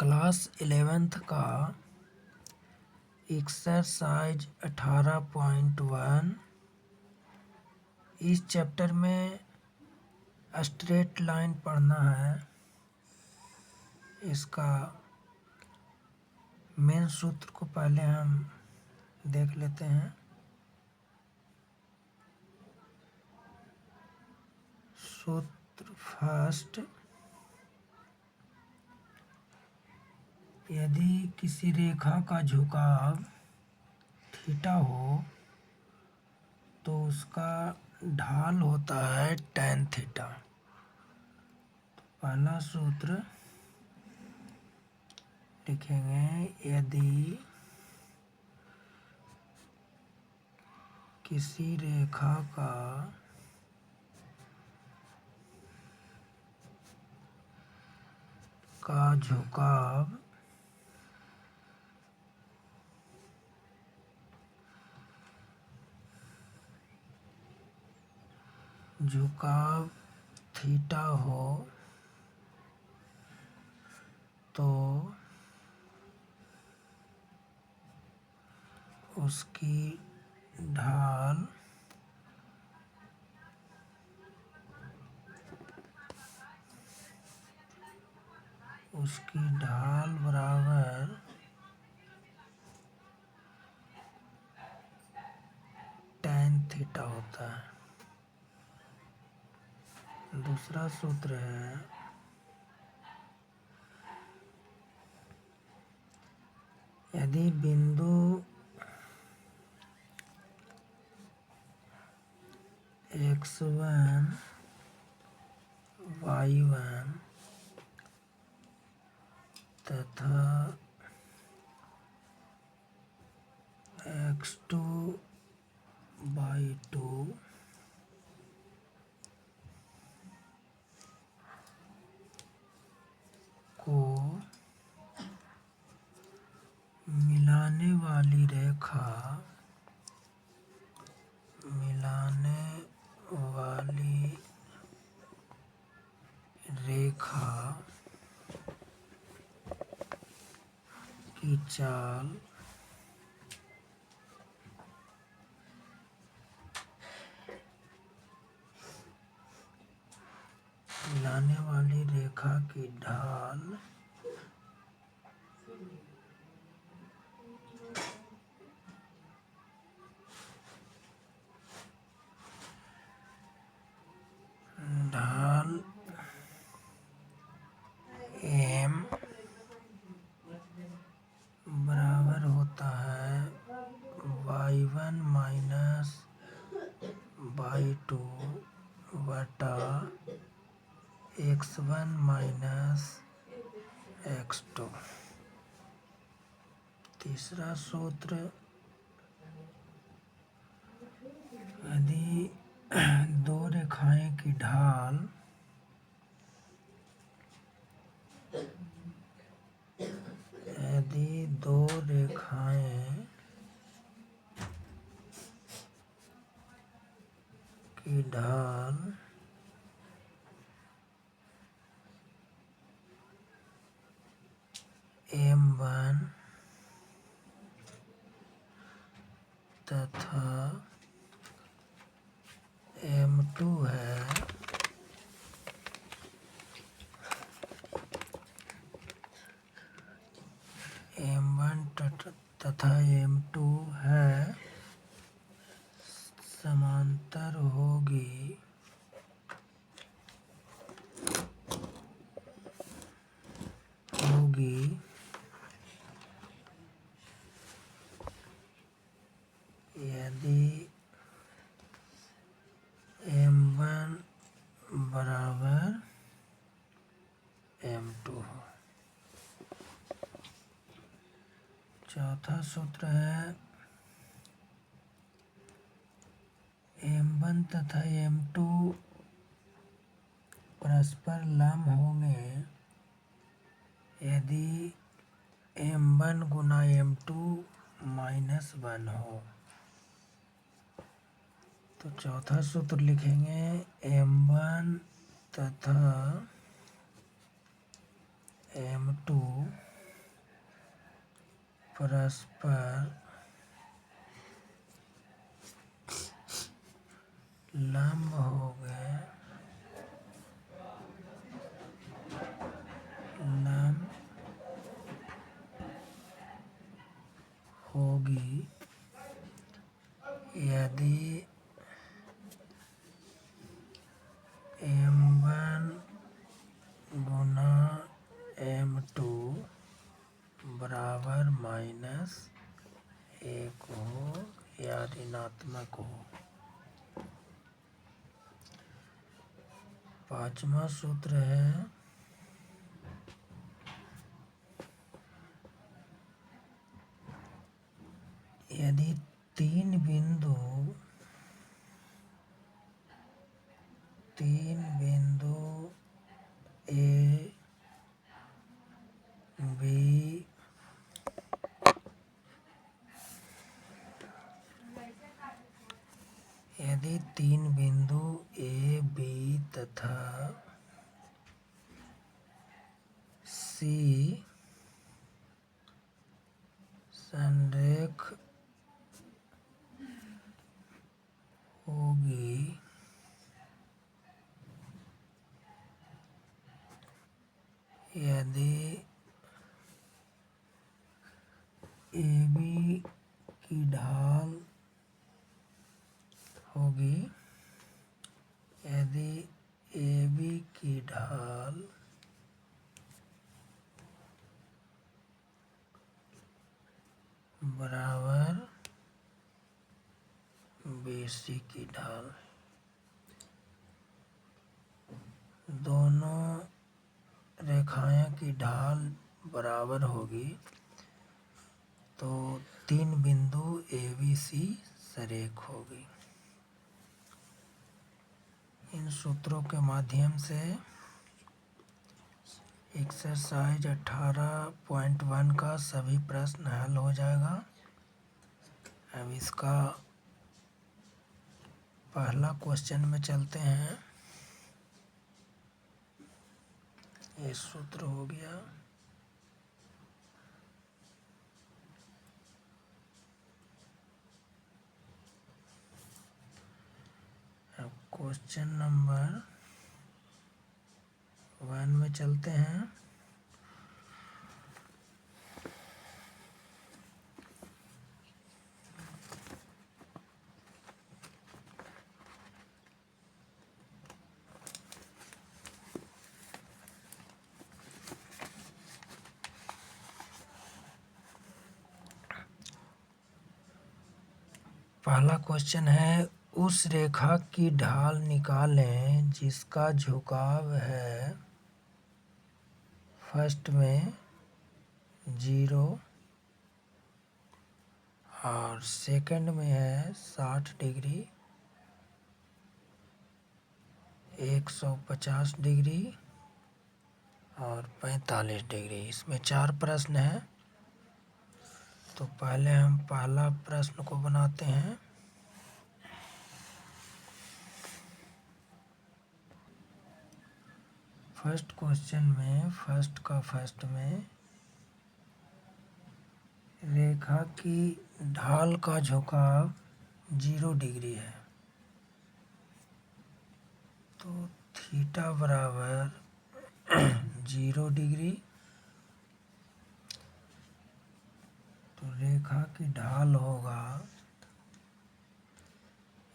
Class 11th का exercise 18.1। इस chapter में स्ट्रेट लाइन पढ़ना है। इसका मेन सूत्र को पहले हम देख लेते हैं। सूत्र फर्स्ट, यदि किसी रेखा का झुकाव थीटा हो तो उसका ढाल होता है tan थीटा। तो पहला सूत्र लिखेंगे, यदि किसी रेखा का झुकाव थीटा हो तो उसकी ढाल बराबर tan थीटा होता है। दूसरा सूत्र है, यदि बिंदु x1 y1 तथा x2 y2 को मिलाने वाली रेखा की चाल मिलाने वाली रेखा की ढाल m बराबर होता है y1 माइनस y2 बटा x1 माइनस x2। तीसरा सूत्र, यदि दो रेखाएं की ढाल m1 तथा m2 है, m1 तथा m2 है, समांतर होगी यदि m1 बराबर m2 हो। चौथा सूत्र है, m1 तथा m2 परस्पर लंब होंगे यदि m1 गुना m2 माइनस 1 हो। तो चौथा सूत्र लिखेंगे, m1 तथा m2 परस्पर लंब होंगे, लंब होगी यदि M1 गुना M2 बराबर -1 हो या ऋणात्मक हो। पांचवा सूत्र है यदि तीन बिंदु ए बी यदि तीन बिंदु ए बी तथा सी संरेख होगी यदि AB की ढाल होगी यदि AB की ढाल बराबर BC की ढाल, दोनों रेखाएं की ढाल बराबर होगी तो तीन बिंदु ABC सरेख होगी। इन सूत्रों के माध्यम से एक्सरसाइज 18.1 का सभी प्रश्न हल हो जाएगा। अब इसका पहला क्वेश्चन में चलते हैं। ये सूत्र हो गया। अब क्वेश्चन नंबर 1 में चलते हैं। पहला क्वेश्चन है उस रेखा की ढाल निकालें जिसका झुकाव है फर्स्ट में 0 और सेकंड में है 60 डिग्री, 150 डिग्री और 45 डिग्री। इसमें 4 प्रश्न हैं। तो पहले हम पहला प्रश्न को बनाते हैं। फर्स्ट क्वेश्चन में फर्स्ट में रेखा की ढाल का झुकाव 0 डिग्री है तो थीटा बराबर 0 डिग्री। तो रेखा की ढाल होगा,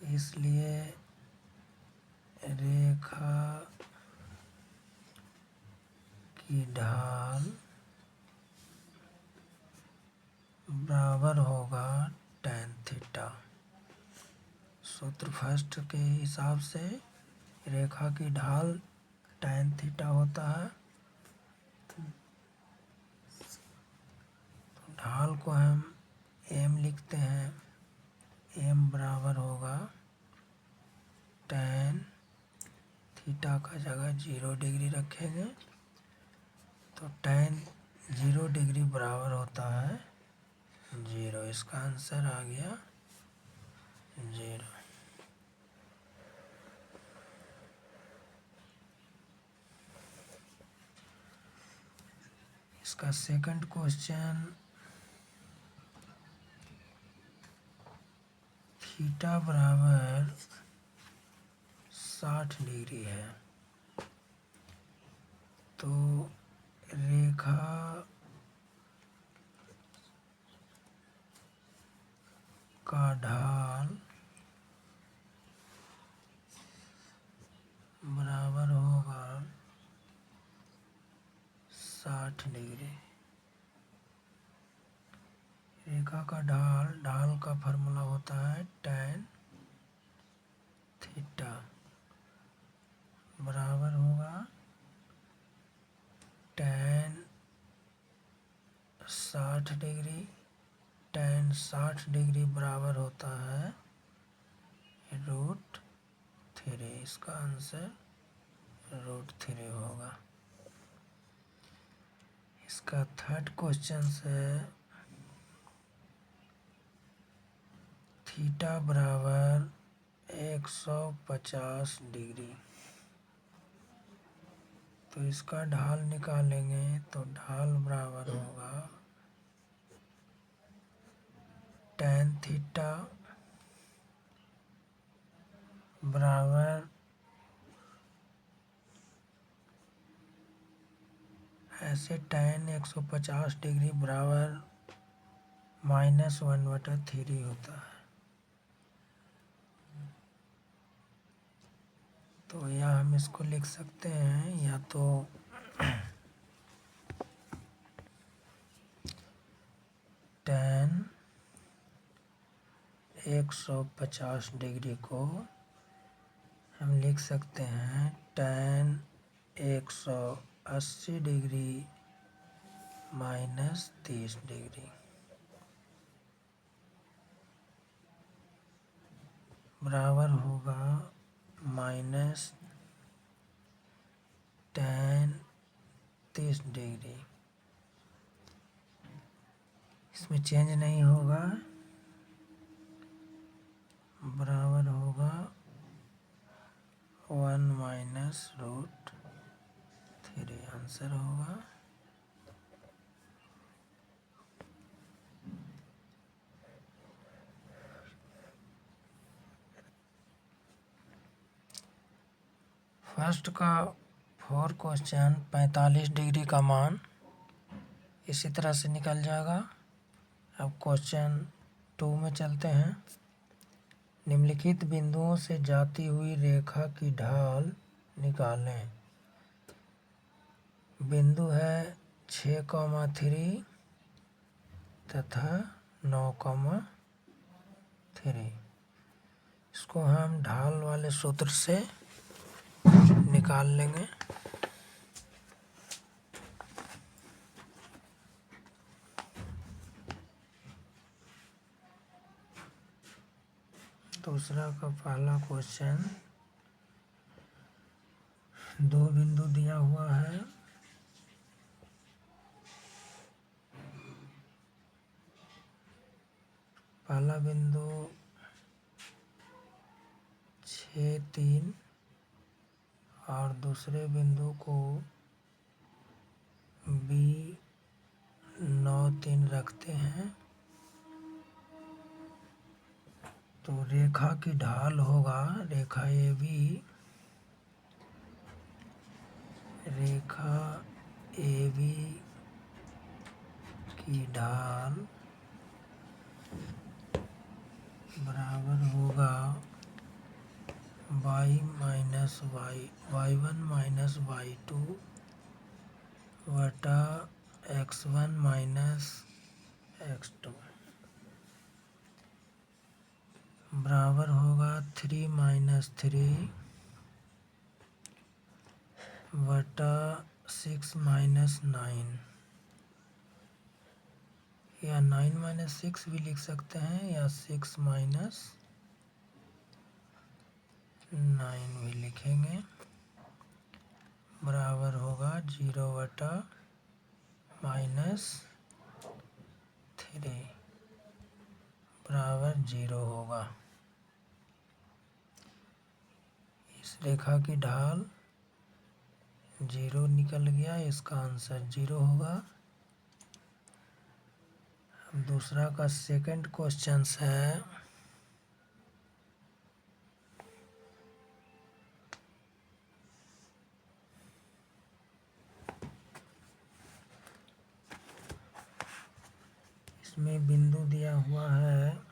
इसलिए रेखा की ढाल बराबर होगा tan थीटा। सूत्र फर्स्ट के हिसाब से रेखा की ढाल tan थीटा होता है। तो ढाल को हम m लिखते हैं, m बराबर होगा tan थीटा का जगह 0 डिग्री रखेंगे तो tan 0 डिग्री बराबर होता है 0। इसका आंसर आ गया 0। इसका सेकंड क्वेश्चन थीटा बराबर 60 डिग्री है तो रेखा का ढाल बराबर होगा 60 डिग्री। रेखा का ढाल का फार्मूला होता है tan थीटा बराबर होगा tan 60 डिग्री। tan 60 डिग्री बराबर होता है √3। इसका आंसर √3 होगा। इसका थर्ड क्वेश्चन है थीटा बराबर 150 डिग्री। तो इसका ढाल निकालेंगे तो ढाल बराबर होगा tan थीटा बराबर ऐसे tan 150 डिग्री बराबर -1/3 होता है। तो या हम इसको लिख सकते हैं या तो tan 150 डिग्री को हम लिख सकते हैं tan 180 डिग्री -30 डिग्री बराबर होगा -tan 30 डिग्री। इसमें चेंज नहीं होगा, बराबर होगा 1 - √3। आंसर होगा फर्स्ट का 4 क्वेश्चन 45 डिग्री का मान इसी तरह से निकल जाएगा। अब क्वेश्चन 2 में चलते हैं। निम्नलिखित बिंदुओं से जाती हुई रेखा की ढाल निकालें। बिंदु है 6,3 तथा 9,3। इसको हम ढाल वाले सूत्र से निकाल लेंगे। दूसरा का पहला क्वेश्चन 2 बिंदु दिया हुआ है। पहला बिंदु 6,3 और दूसरे बिंदु को B9,3 रखते हैं तो रेखा की ढाल होगा रेखा AB की ढाल बराबर होगा y1 - y2 बटा x1 - x2 बराबर होगा 3 - 3 बटा 6 - 9 या 9 - 6 भी लिख सकते हैं या 6 - 9 भी लिखेंगे। बराबर होगा 0 बटा -3 बराबर 0 होगा। इस रेखा की ढाल 0 निकल गया, इसका आंसर 0 होगा। दूसरा का सेकंड क्वेश्चन है इसमें बिंदु दिया हुआ है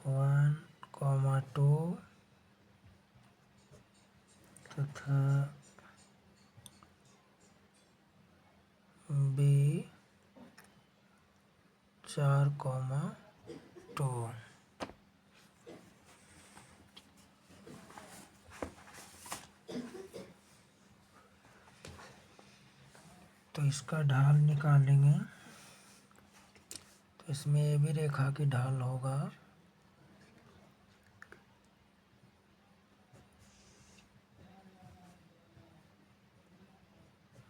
A1, 2 तथा B4, 2। तो इसका ढाल निकालेंगे। तो इसमें ये भी रेखा की ढाल होगा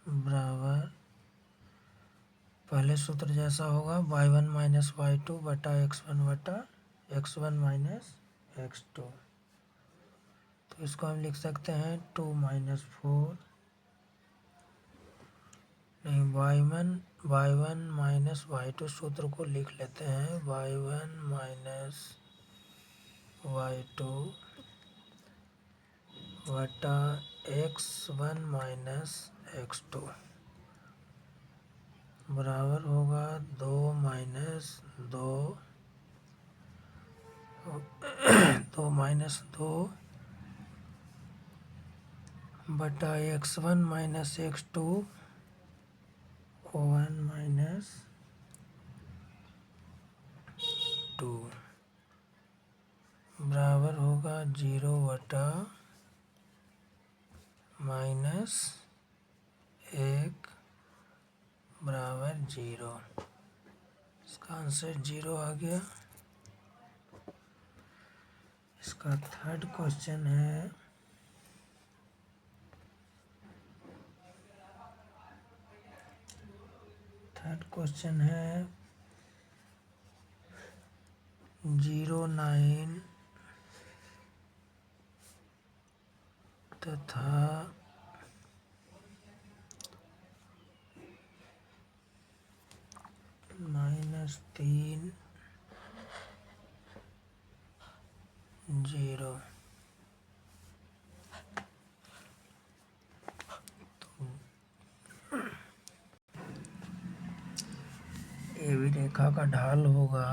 बराबर, पहले सूत्र जैसा होगा y1 माइनस y2 बटा x1 माइनस x2। तो इसको हम लिख सकते हैं 2 माइनस 4, नहीं y1 माइनस y2 सूत्र को लिख लेते हैं y1 माइनस y2 बटा x1 माइनस x2 बराबर होगा 2 माइनस 2 बटा x1 माइनस x2 1 माइनस 2 बराबर होगा 0 बटा माइनस 1 बराबर 0। इसका आंसर 0 आ गया। इसका थर्ड क्वेश्चन है थर्ड क्वेश्चन है 0, 9 तथा -3, 0। ये भी रेखा का ढाल होगा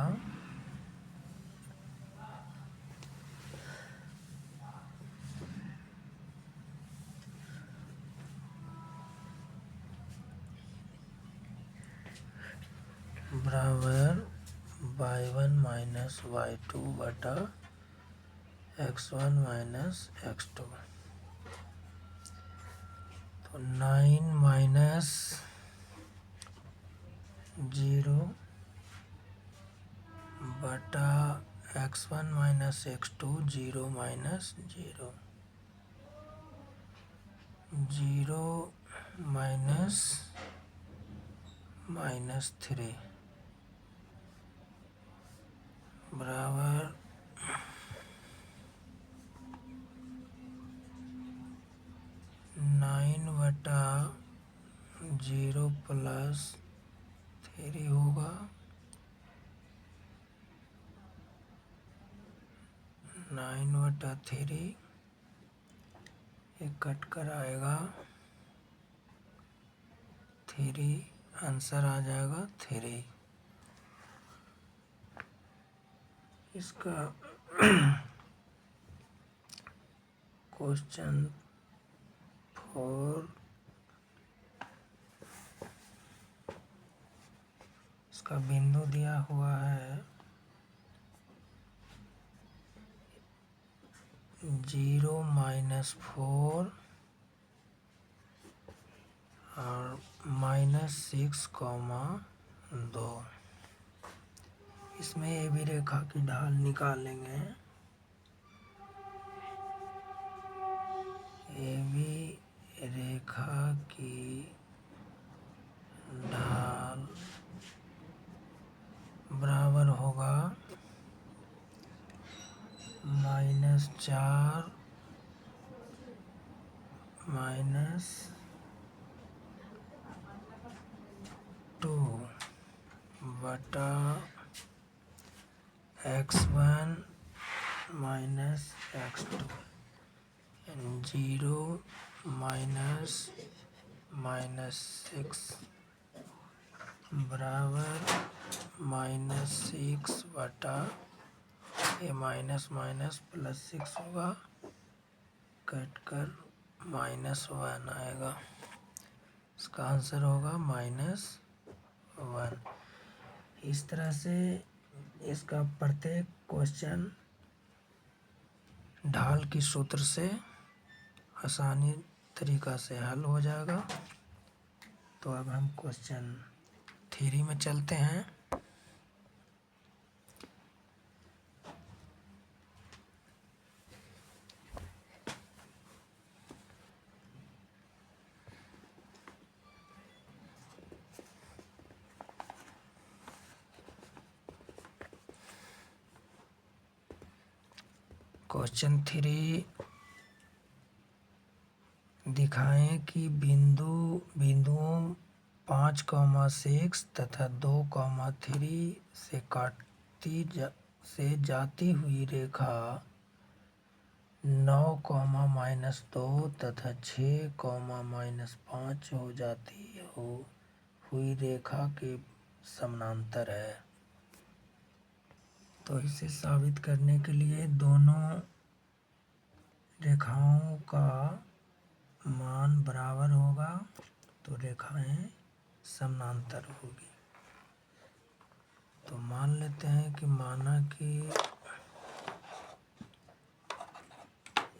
बराबर y1 माइनस y2 बटा x1 माइनस x2। तो 9 माइनस 0 बटा x1 minus x2, 0 minus 0, 0 minus -3 बराबर 9 बटा 0 प्लस 3 होगा, 9 बटा 3 ये कट कर आएगा 3, आंसर आ जाएगा 3। इसका क्वेश्चन 4 इसका बिंदु दिया हुआ है 0, -4 और -6, 2। इसमें ये भी रेखा की ढाल निकालेंगे। ये भी रेखा की ढाल बराबर होगा -4 -2 बटा x1 माइनस x2, 0 माइनस -6 बराबर -6 बटा ये -+6 होगा, कट कर -1 आएगा। इसका आंसर होगा -1। इस तरह से इसका प्रत्येक क्वेश्चन ढाल की सूत्र से आसानी तरीका से हल हो जाएगा। तो अब हम क्वेश्चन 3 में चलते हैं। क्वेश्चन 3 दिखाएं कि बिंदुओं 5,6 तथा 2,3 से जाती हुई रेखा 9,-2 तथा 6,-5 हो जाती हुई रेखा के समानांतर है। तो इसे साबित करने के लिए दोनों रेखाओं का मान बराबर होगा तो रेखाएं समानांतर होगी। तो मान लेते हैं कि माना कि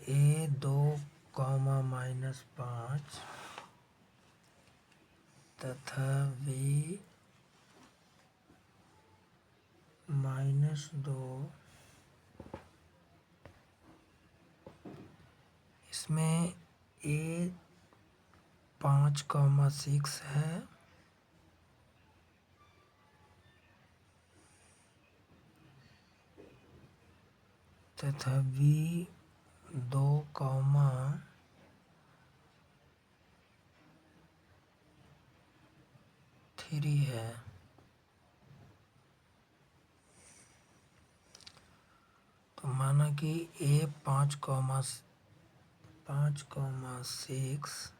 A2, -5 तथा B -2, इसमें A 5,6 है तथा B 2,3 है। तो माना कि A 5,6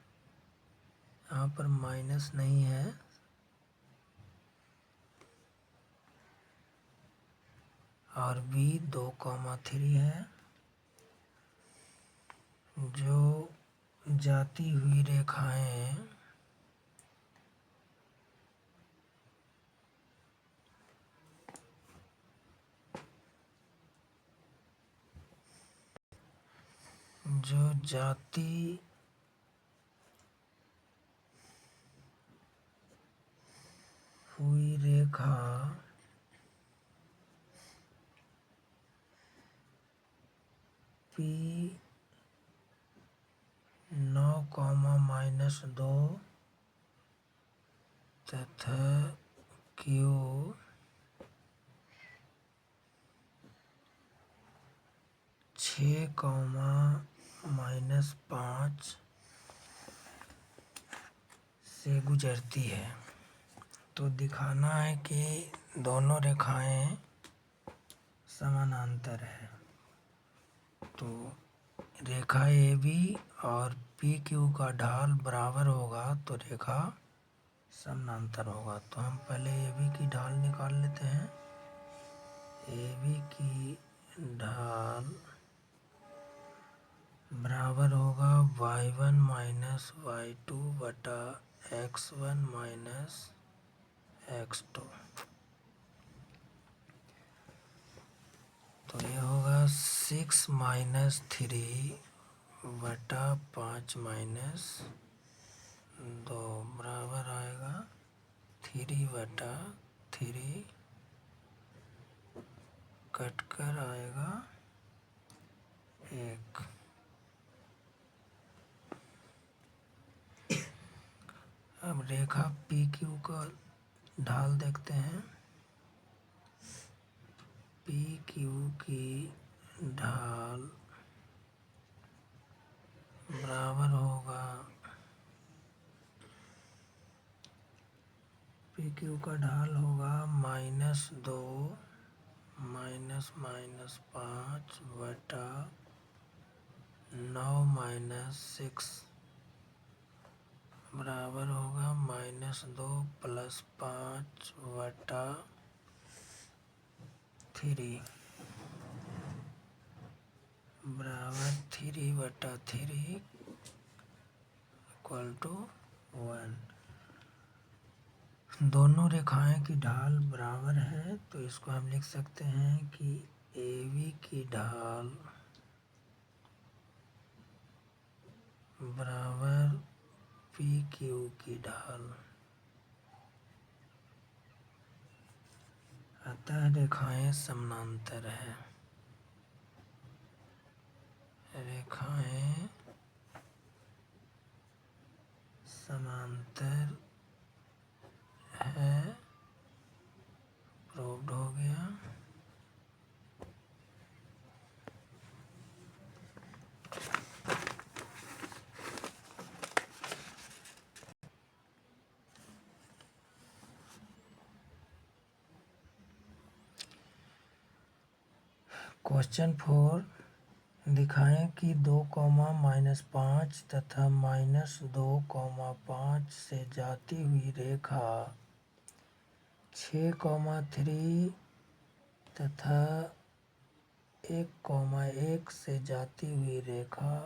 यहाँ पर माइनस नहीं है और B 2,3 है। जो जाती हुई रेखाएं हुई रेखा P 9,-2 तथा Q 6,-5 से गुजरती है। तो दिखाना है कि दोनों रेखाएं समानांतर है। तो रेखा AB और PQ का ढाल बराबर होगा तो रेखा समानांतर होगा। तो हम पहले AB की ढाल निकाल लेते हैं। AB की ढाल बराबर होगा y1 - y2 बटा x1 - x2। तो ये होगा 6 - 3 बटा 5 - 2 बराबर आएगा 3 बटा 3, कट कर आएगा 1। अब रेखा PQ का ढाल देखते हैं। PQ की ढाल बराबर होगा PQ का ढाल होगा -2 -5 बटा 9 - 6 बराबर होगा -2 + 5/3 बराबर 3/3 = 1। दोनों रेखाएं की ढाल बराबर है, तो इसको हम लिख सकते हैं कि AB की ढाल बराबर PQ की ढाल। अतः रेखाएं समानांतर है। रेखाएं समांतर है, प्रूव्ड हो गया। क्वेश्चन 4 दिखाएं कि 2, -5 तथा -2, 5 से जाती हुई रेखा 6, 3 तथा 1, 1 से जाती हुई रेखा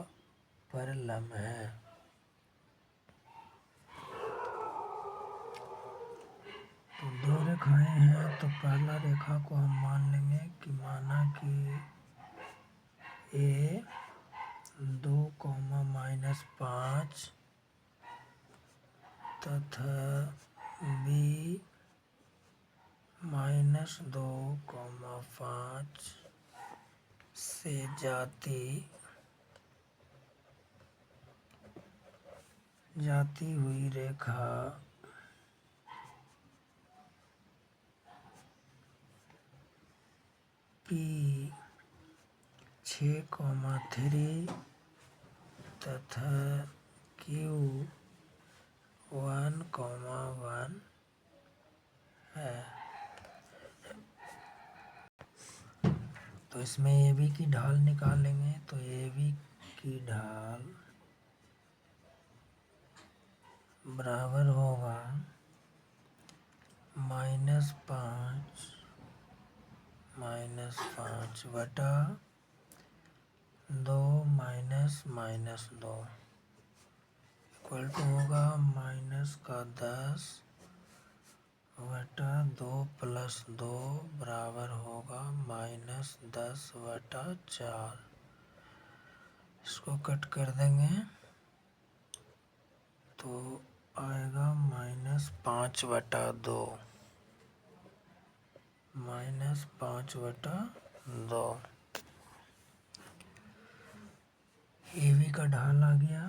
पर लंब है। तो दो रेखाएं हैं, तो पहला रेखा को हम मान लेंगे कि माना कि A 2, -5 तथा B -2, 5 से जाती हुई रेखा P 6, 3 तथा Q 1, 1 है। तो इसमें AB की ढाल निकालेंगे, तो AB की ढाल बराबर होगा -5 बटा 2 -2 इक्वल टू होगा -10 बटा 2 + 2 बराबर होगा -10/4। इसको कट कर देंगे तो आएगा -5/2 -5/2। AB का ढाल आ गया।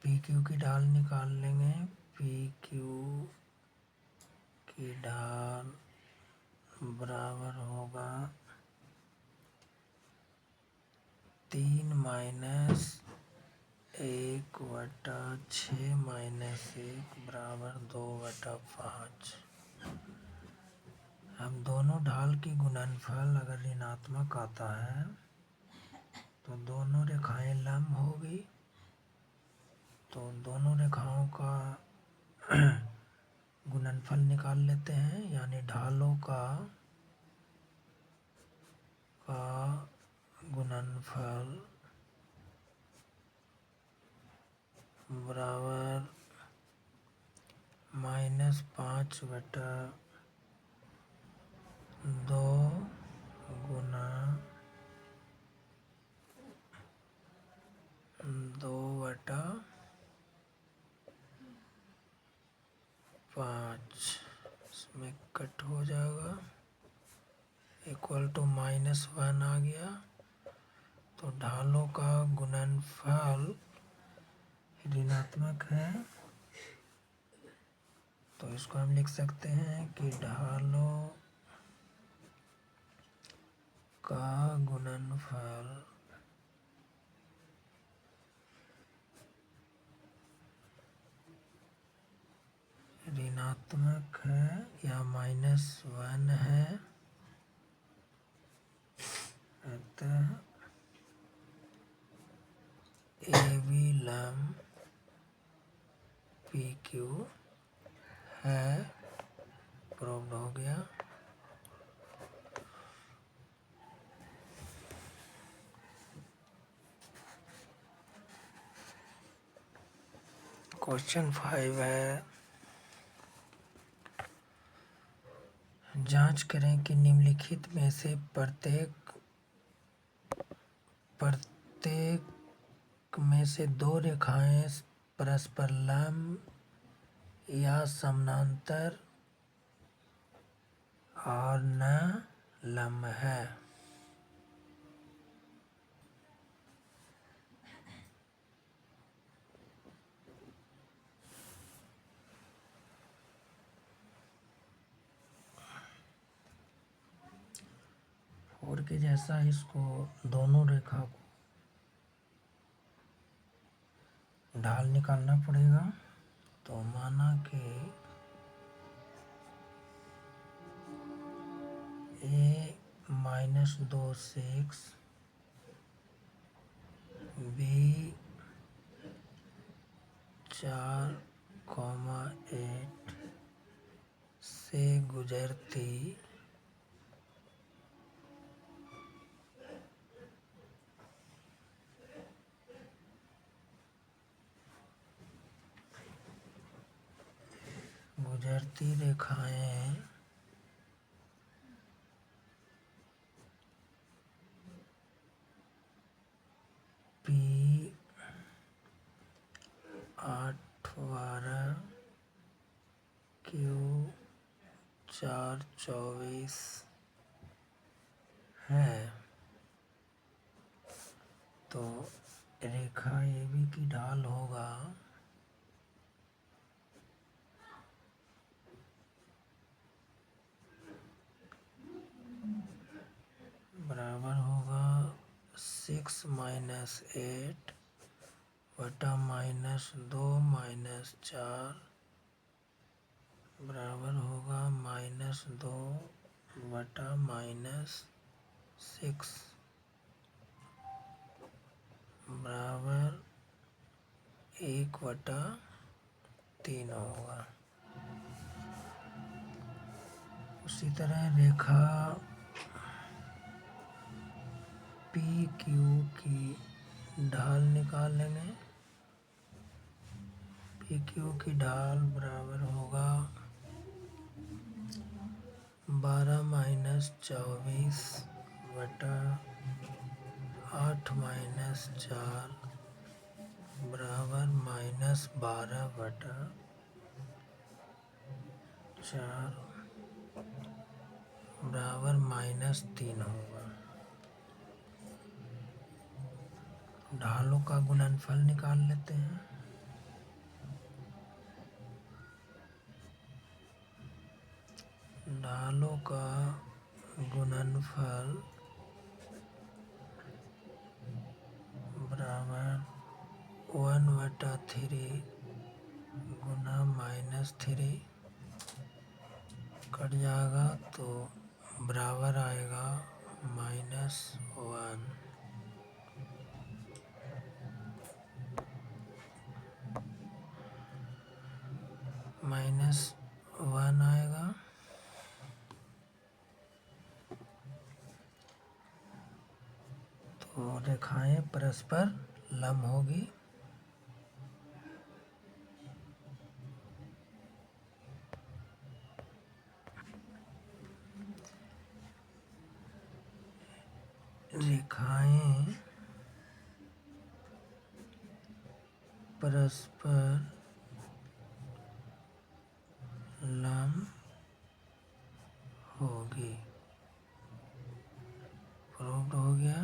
PQ की ढाल निकाल लेंगे। PQ की ढाल बराबर होगा 3 - 1/6 - 1 बराबर 2/5। हम दोनों ढाल की गुणनफल अगर ऋणात्मक आता है तो दोनों रेखाएं लंब होगी। तो दोनों रेखाओं का गुणनफल निकाल लेते हैं, यानी ढालों का गुणनफल बराबर -5/2 गुना 2/5 इसमें कट हो जाएगा, इक्वल टू -1 आ गया। तो ढालों का गुणनफल ऋणात्मक है, तो इसको हम लिख सकते हैं कि ढालों का गुणनफल ऋणात्मक है या -1 है। अतः AB लंब पी क्यू है, प्रूव्ड हो गया। क्वेश्चन 5 है, जांच करें कि निम्नलिखित में से प्रत्येक में से दो रेखाएं परस्पर लंब या समानांतर और न लंब है। और के जैसा इसको दोनों रेखा को ढाल निकालना पड़ेगा। तो माना कि a -2 6 b 4,8 से गुजरती रेखाएं P 8/12 Q 4/24 है, तो रेखा AB की ढाल होगा बराबर होगा 6 - 8 बटा -2 - 4 बराबर होगा -2 बटा -6 बराबर 1/3 होगा। उसी तरह रेखा पी क्यू की ढाल निकाल लेंगे। पी क्यू की ढाल बराबर होगा 12 - 24 बटा 8 - 4 बराबर -12/4 बराबर -3 होगा। ढालों का गुणनफल निकाल लेते हैं। ढालों का गुणनफल बराबर 1/3 गुना -3 कट जाएगा तो बराबर आएगा -1। -1 आएगा तो रेखाएं परस्पर लंब होगी। रेखाएं परस्पर लंब होगी, प्रूव्ड हो गया।